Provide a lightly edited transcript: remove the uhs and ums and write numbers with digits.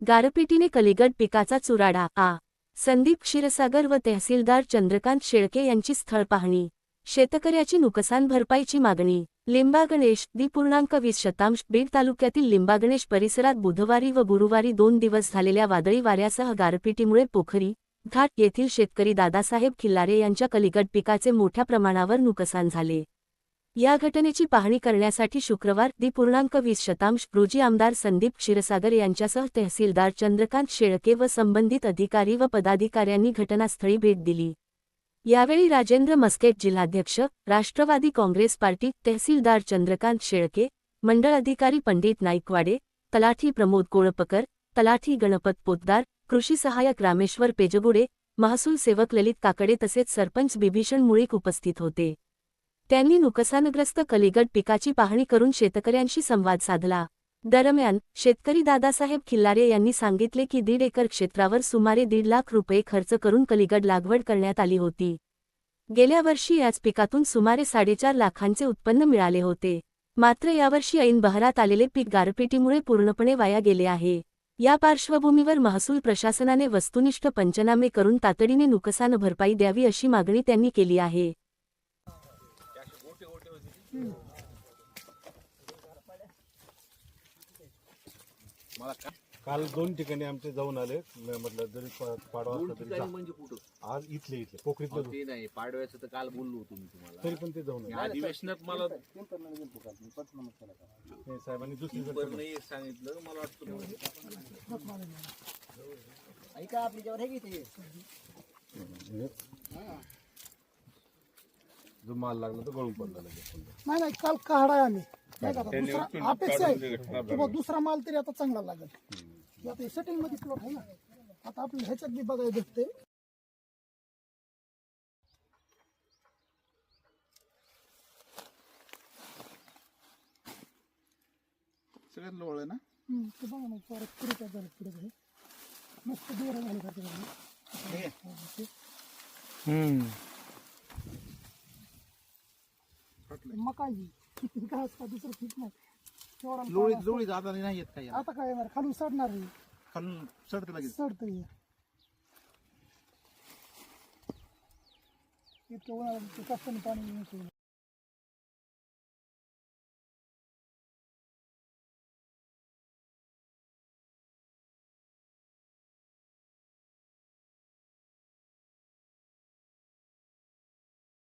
गारपिटीने कलिंगड पिकाचा चुराडा संदीप क्षीरसागर व तहसीलदार चंद्रकांत शेळके यांची स्थळ पाहणी। शेतकऱ्याची नुकसान भरपाईची मागणी। लिंबागणेश .20 बीड तालुक्यातील लिंबागणेश परिसरात बुधवारी व गुरुवारी 2 दिवस झालेल्या वादळी वाऱ्यासह गारपिटीमुळे पोखरी घाट येथील शेतकरी दादासाहेब खिल्लारे यांच्या कलिंगड पिकाचे मोठ्या प्रमाणावर नुकसान झाले। या घटनेची पाहणी करण्यासाठी शुक्रवार .20 रोजी आमदार संदीप क्षीरसागर यांच्यासह तहसीलदार चंद्रकांत शेळके व संबंधित अधिकारी व पदाधिकाऱ्यांनी घटनास्थळी भेट दिली। यावेळी राजेंद्र मस्केट जिल्हाध्यक्ष राष्ट्रवादी काँग्रेस पार्टी तहसीलदार चंद्रकांत शेळके, मंडळ अधिकारी पंडित नाईकवाडे, तलाठी प्रमोद कोळपकर, तलाठी गणपत पोतदार, कृषी सहाय्यक रामेश्वर पेजगुडे, महसूल सेवक ललित काकडे तसेच सरपंच बिभीषण मुळीक उपस्थित होते। त्यांनी नुकसानग्रस्त कलिंगड पिकाची पाहणी करून शेतकऱ्यांशी संवाद साधला। दरम्यान शेतकरी दादासाहेब खिल्लारे यांनी सांगितले की 1.5 एकर क्षेत्रावर सुमारे 1.5 लाख रुपये खर्च करून कलिंगड लागवड करण्यात आली होती। गेल्या वर्षी याच पिकातून सुमारे 4.5 लाखांचे उत्पन्न मिळाले होते। मात्र यावर्षी ऐन बहरात आलेले पीक गारपिटीमुळे पूर्णपणे वाया गेले आहे। या पार्श्वभूमीवर महसूल प्रशासनाने वस्तुनिष्ठ पंचनामे करून तातडीने नुकसान भरपाई द्यावी अशी मागणी त्यांनी केली आहे। काल 2 ठिकाणी आमचे जाऊन आले, म्हटलं जरी पाडवा असला तरी जा। म्हणजे कुठं आज इथले पोखरीतलं ते नाही पाडव्याचं तर काल बोललो होतो मी तुम्हाला। तरी पण ते जाऊन आले। अधिवेशनात मला हे साहेबांनी दुसरी पूर्ण एक सांगितलं, मला वाटतं ऐका आपल्यावर हे किती जो माल लागला तो गळून पडला लगेच। नाही नाही, काल काढाय आम्ही अपेक्षा आहे की दुसरा माल तरी आता चांगला लागेल। आता सेटिंग मध्ये प्लॉट आहे ना, आता आपल्या ह्याच्यात बी बघायला भेटते। सगळ्यात लोळ आहे ना। ते बघा ना, पुढे झालं पुढे आहे मस्त दोरा झाले का मका काय असता दुसरं पीक नाही। लोळी जाता नाही येत काही आता काय येणार, खालून सडणार आहे, खालून सडते लगेच। सडतंय इतकं उन्हाळ्यात कष्टाने पाणी